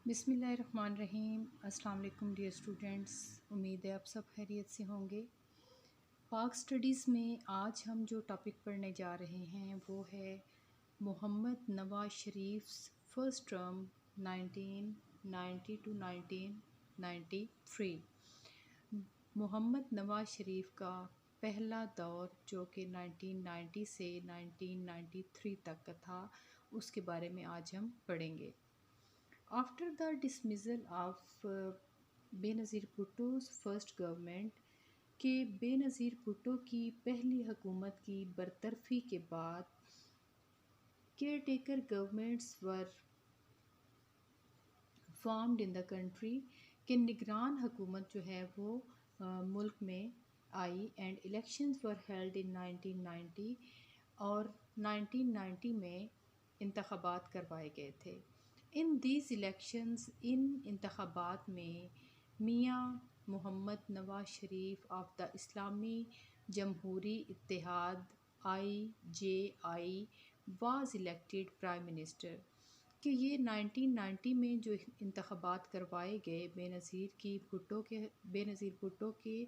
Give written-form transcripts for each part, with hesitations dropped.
بسم اللہ الرحمن الرحیم۔ السلام علیکم ڈیئر اسٹوڈنٹس، امید ہے آپ سب خیریت سے ہوں گے۔ پاک اسٹڈیز میں آج ہم جو ٹاپک پڑھنے جا رہے ہیں وہ ہے محمد نواز شریف فرسٹ ٹرم 1990 ٹو 1993۔ محمد نواز شریف کا پہلا دور جو کہ 1990 سے 1993 تک کا تھا، اس کے بارے میں آج ہم پڑھیں گے۔ After the dismissal of Benazir بھٹو's first government کہ بےنظیر بھٹو کی پہلی حکومت کی برطرفی کے بعد caretaker governments were formed in the country کہ نگران حکومت جو ہے وہ ملک میں آئی and elections were held in 1990 اور 1990 میں انتخابات کروائے گئے تھے۔ ان دیز الیکشنز، ان انتخابات میں میاں محمد نواز شریف آف دا اسلامی جمہوری اتحاد IJI was elected prime minister کہ یہ 1990 میں جو انتخابات کروائے گئے بےنظیر بھٹو کے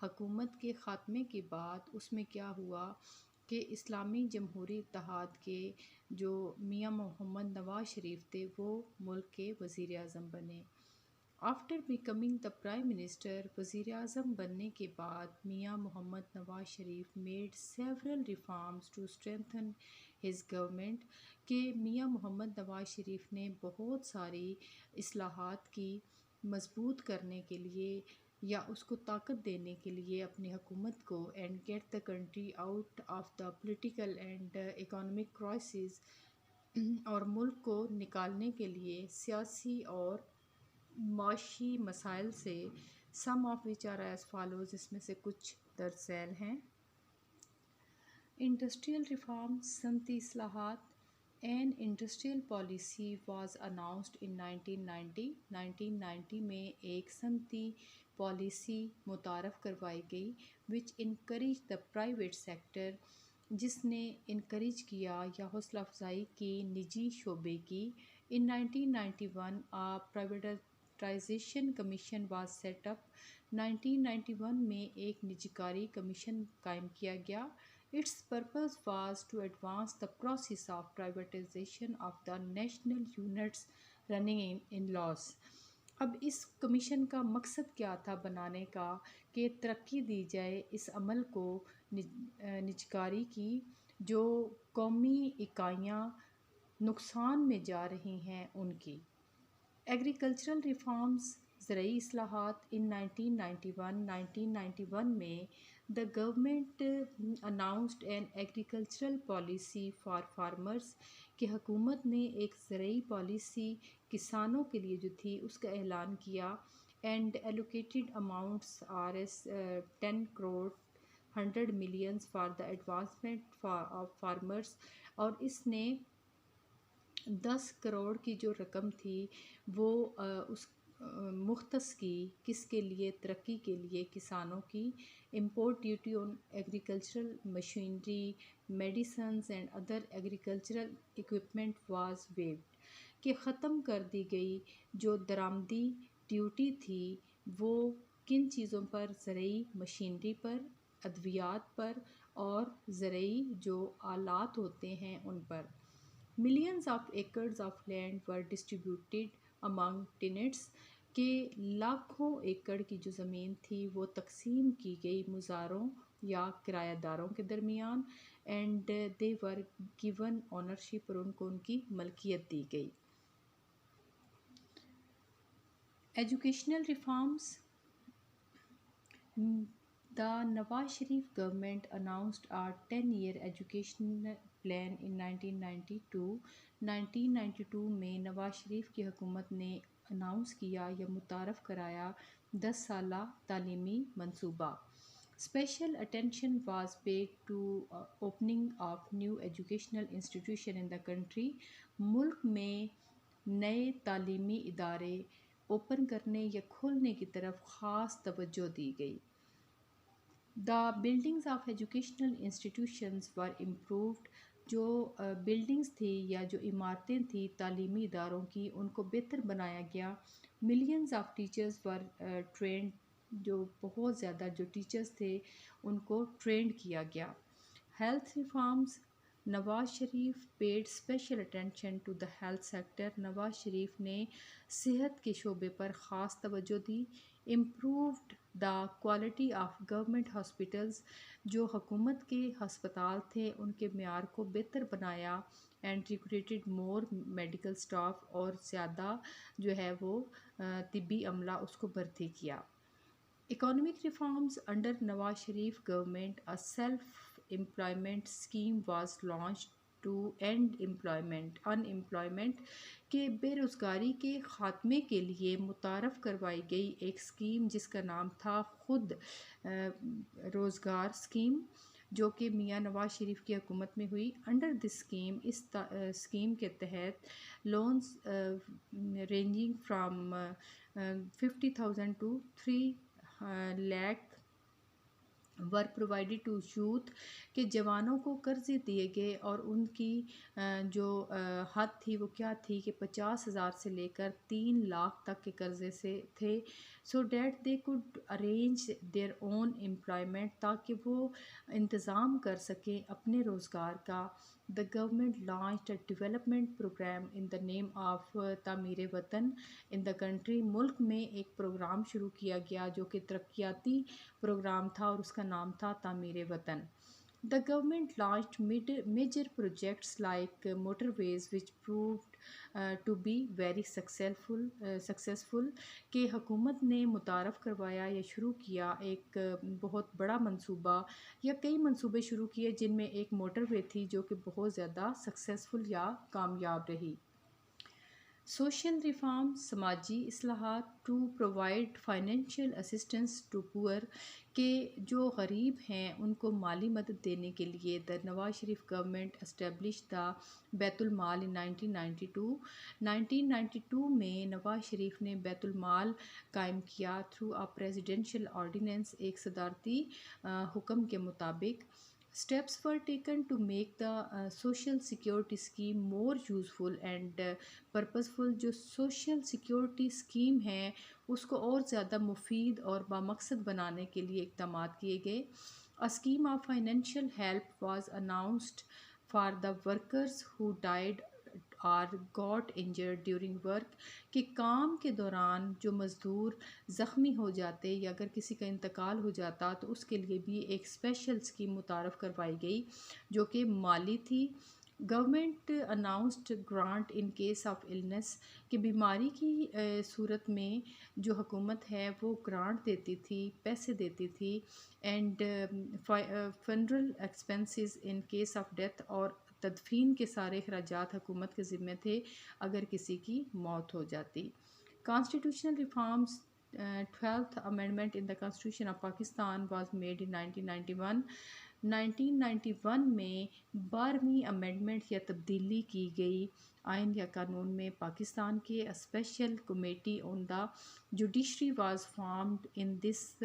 حکومت کے خاتمے کے بعد، اس میں کیا ہوا کہ اسلامی جمہوری اتحاد کے جو میاں محمد نواز شریف تھے وہ ملک کے وزیر اعظم بنے۔ After becoming the prime minister, وزیر اعظم بننے کے بعد Mian Muhammad Nawaz Sharif made several reforms to strengthen his government کہ میاں محمد نواز شریف نے بہت ساری اصلاحات کی مضبوط کرنے کے لیے یا اس کو طاقت دینے کے لیے اپنی حکومت کو، and get the country out of the political and economic crisis, اور ملک کو نکالنے کے لیے سیاسی اور معاشی مسائل سے، some of which are as follows, اس میں سے کچھ درج ذیل ہیں۔ انڈسٹریل ریفارم، صنعتی اصلاحات۔ An industrial policy was announced in 1990۔ 1990 میں ایک صنعتی پالیسی متعارف کروائی گئی which encourage the private sector, جس نے انکریج کیا یا حوصلہ افزائی کی نجی شعبے کی۔ In 1991 privatisation commission was set up. 1991 میں ایک نجکاری کمیشن قائم کیا گیا۔ Its purpose was to advance the process of privatisation of the national units running in loss. اب اس کمیشن کا مقصد کیا تھا بنانے کا کہ ترقی دی جائے اس عمل کو، نجکاری کی، جو قومی اکائیاں نقصان میں جا رہی ہیں ان کی۔ ایگریکلچرل ریفارمز، زرعی اصلاحات۔ ان 1991 میں the government announced an agricultural policy for farmers کہ حکومت نے ایک زرعی پالیسی کسانوں کے لیے جو تھی اس کا اعلان کیا، and allocated amounts Rs 10 crore 100 million for the advancement of farmers, اور اس نے 10 کروڑ کی جو رقم تھی وہ اس مختص کی کس کے لیے؟ ترقی کے لیے، کسانوں کی۔ Import duty on agricultural machinery, medicines and other agricultural equipment was waived کہ ختم کر دی گئی جو درآمدی ڈیوٹی تھی وہ کن چیزوں پر؟ زرعی مشینری پر، ادویات پر، اور زرعی جو آلات ہوتے ہیں ان پر۔ Millions of acres of land were distributed among tenants کہ لاکھوں ایکڑ کی جو زمین تھی وہ تقسیم کی گئی مزاروں یا کرایہ داروں کے درمیان، and they were given ownership, اور ان کو ان کی ملکیت دی گئی۔ Educational reforms. The Nawaz Sharif government announced a 10-year education plan in 1992۔ 1992 میں نواز شریف کی حکومت نے اناؤنس کیا یا متعارف کرایا 10 سالہ تعلیمی منصوبہ۔ Special attention was paid to opening of new educational institution in the country. ملک میں نئے تعلیمی ادارے اوپن کرنے یا کھولنے کی طرف خاص توجہ دی گئی۔ The buildings of educational institutions were improved جو بلڈنگز تھی یا جو عمارتیں تھیں تعلیمی اداروں کی ان کو بہتر بنایا گیا. Millions of teachers were trained, جو بہت زیادہ جو ٹیچرز تھے ان کو ٹرینڈ کیا گیا. Health reforms, Nawaz Sharif paid special attention to the health sector. Nawaz Sharif نے صحت کے شعبے پر خاص توجہ دی. Improved the quality of government hospitals, جو حکومت کے ہسپتال تھے ان کے معیار کو بہتر بنایا. And recruited more medical staff, اور زیادہ جو ہے وہ طبی عملہ اس کو بھرتی کیا. Economic reforms under Nawaz Sharif government, a self-employment scheme was launched to end unemployment کے بے روزگاری کے خاتمے کے لیے متعارف کروائی گئی ایک اسکیم جس کا نام تھا خود روزگار اسکیم، جو کہ میاں نواز شریف کی حکومت میں ہوئی. انڈر دس اسکیم، اس اسکیم کے تحت loans ranging from 50,000 to 3 lakh were provided to youth, کہ جوانوں کو قرضے دیے گئے اور ان کی جو حد تھی وہ کیا تھی کہ 50,000 سے لے کر 3 لاکھ تک کے قرضے سے تھے. So that they could arrange their own employment, تاکہ وہ انتظام کر سکیں اپنے روزگار کا. The government launched a development program in the name of Tameer Watan in the country. ملک میں ایک پروگرام شروع کیا گیا جو کہ ترقیاتی پروگرام تھا اور اس کا نام تھا Tameer Watan. The government launched major projects like motorways which proved to be very successful, کہ حکومت نے متعارف کروایا یا شروع کیا ایک بہت بڑا منصوبہ یا کئی منصوبے شروع کیے جن میں ایک موٹر وے تھی جو کہ بہت زیادہ سکسیزفل یا کامیاب رہی. سوشل ریفارم، سماجی اصلاحات to provide financial assistance to poor, کہ جو غریب ہیں ان کو مالی مدد دینے کے لیے دا Nawaz Sharif government establish the بیت المال ان 1992. 1992 میں نواز شریف نے بیت المال قائم کیا تھرو آ پریزیڈنشل آرڈیننس، ایک صدارتی حکم کے مطابق. Steps were taken to make the social security scheme more useful and purposeful. جو سوشل سیکیورٹی اسکیم ہے اس کو اور زیادہ مفید اور بامقصد بنانے کے لیے اقدامات کیے گئے. A scheme of financial help was announced for the workers who died or got injured during work، کہ کام کے دوران جو مزدور زخمی ہو جاتے یا اگر کسی کا انتقال ہو جاتا تو اس کے لیے بھی ایک اسپیشل اسکیم متعارف کروائی گئی جو کہ مالی تھی. Government announced grant in case of illness, کہ بیماری کی صورت میں جو حکومت ہے وہ گرانٹ دیتی تھی، پیسے دیتی تھی. And funeral expenses in case of death, اور تدفین کے سارے اخراجات حکومت کے ذمے تھے اگر کسی کی موت ہو جاتی. Constitutional reforms, 12th amendment in the Constitution of Pakistan was made in 1991. 1991 میں 12ویں امینڈمنٹ یا تبدیلی کی گئی آئین یا قانون میں. پاکستان کے special committee on the judiciary was formed in this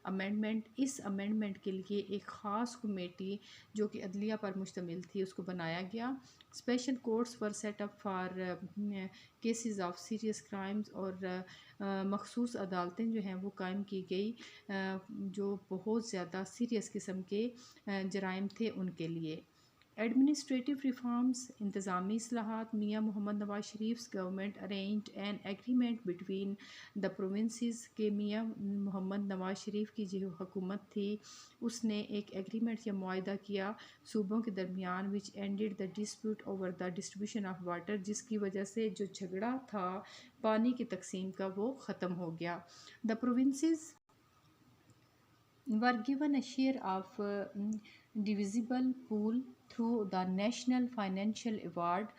amendment. اس امینڈمنٹ کے لیے ایک خاص کمیٹی جو کہ عدلیہ پر مشتمل تھی اس کو بنایا گیا. Special courts were set up for cases of serious crimes, اور مخصوص عدالتیں جو ہیں وہ قائم کی گئی جو بہت زیادہ سیریس قسم کے جرائم تھے ان کے لیے. ایڈمنسٹریٹو ریفارمز، انتظامی اصلاحات. میاں محمد نواز شریف's government arranged an agreement between the provinces, کہ میاں محمد نواز شریف کی جو حکومت تھی اس نے ایک ایگریمنٹ یا معاہدہ کیا صوبوں کے درمیان، which ended the dispute over the distribution of water, جس کی وجہ سے جو جھگڑا تھا پانی کی تقسیم کا وہ ختم ہو گیا. The provinces were given a share of divisible pool through the National Financial Award.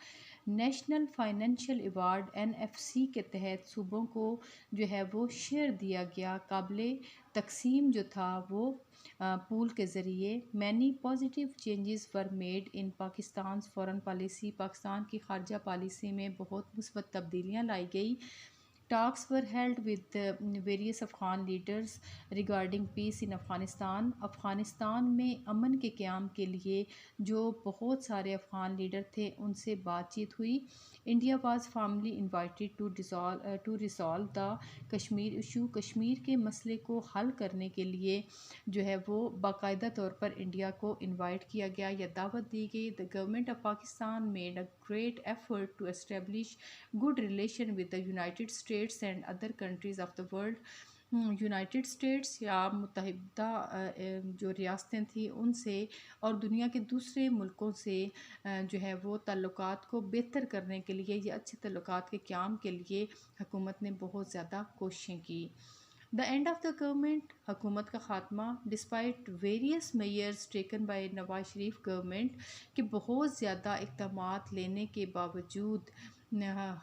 National financial award NFC کے تحت صوبوں کو جو ہے وہ شیئر دیا گیا، قابل تقسیم جو تھا وہ پول کے ذریعے. Many positive changes were made in پاکستان's فارن پالیسی، پاکستان کی خارجہ پالیسی میں بہت مثبت تبدیلیاں لائی گئی. Talks were held with various Afghan leaders regarding peace in Afghanistan. Afghanistan میں امن کے قیام کے لیے جو بہت سارے افغان لیڈر تھے ان سے بات چیت ہوئی. India was formally invited to resolve the Kashmir issue. Kashmir کے مسئلے کو حل کرنے کے لیے جو ہے وہ باقاعدہ طور پر انڈیا کو انوائٹ کیا گیا یا دعوت دی گئی. The government of Pakistan made a great effort to establish good relation with the United States and other countries of the world. United States یا متحدہ جو ریاستیں تھیں ان سے اور دنیا کے دوسرے ملکوں سے جو ہے وہ تعلقات کو بہتر کرنے کے لیے یا اچھے تعلقات کے قیام کے لیے حکومت نے بہت زیادہ کوششیں کی. دا اینڈ آف دا گورنمنٹ, حکومت کا خاتمہ. Despite various measures taken by Nawaz Sharif government, کہ بہت زیادہ اقدامات لینے کے باوجود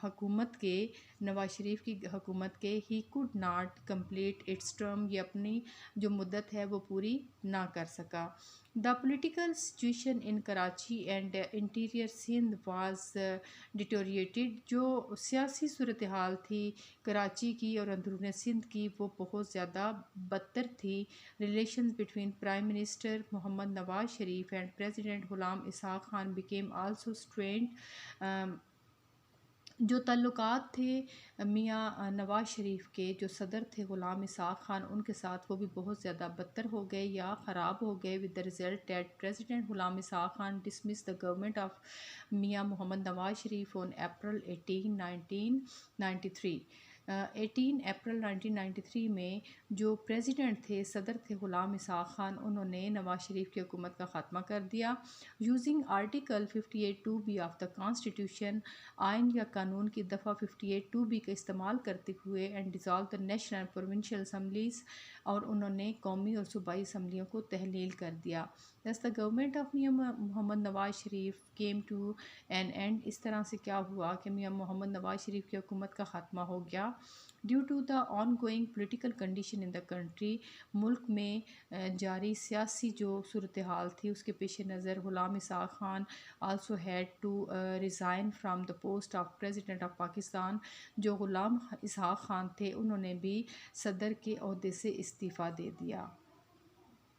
حکومت کے نواز شریف کی حکومت کے ہی could not complete its term, یہ اپنی جو مدت ہے وہ پوری نہ کر سکا. The political situation in Karachi and interior Sindh was deteriorated. جو سیاسی صورتحال تھی کراچی کی اور اندرون سندھ کی وہ بہت زیادہ بدتر تھی. Relations between prime minister Muhammad Nawaz Sharif and president Ghulam Ishaq Khan became also strand. جو تعلقات تھے میاں نواز شریف کے جو صدر تھے غلام اسحاق خان ان کے ساتھ وہ بھی بہت زیادہ بدتر ہو گئے یا خراب ہو گئے. With the result that president Ghulam Ishaq Khan dismiss the government of Mian Muhammad Nawaz Sharif on April 18 April 1993 میں جو پریزیڈنٹ تھے صدر تھے غلام اسحاق خان, انہوں نے نواز شریف کی حکومت کا خاتمہ کر دیا. Using article 58(2)B of the constitution, آئین یا قانون کی دفعہ 58(2)B کا استعمال کرتے ہوئے, and dissolve the national and provincial assemblies, اور انہوں نے قومی اور صوبائی اسمبلیوں کو تحلیل کر دیا. دس دا government of Mian Muhammad Nawaz Sharif came to N and. اس طرح سے کیا ہوا کہ میاں محمد نواز شریف کی حکومت کا خاتمہ ہو گیا. Due to the ongoing political condition in the country, ملک میں جاری سیاسی جو صورتحال تھی اس کے پیش نظر Ghulam Ishaq Khan also had to resign from the post of president of Pakistan. جو غلام اسحاق خان تھے انہوں نے بھی صدر کے عہدے سے استعفیٰ دے دیا.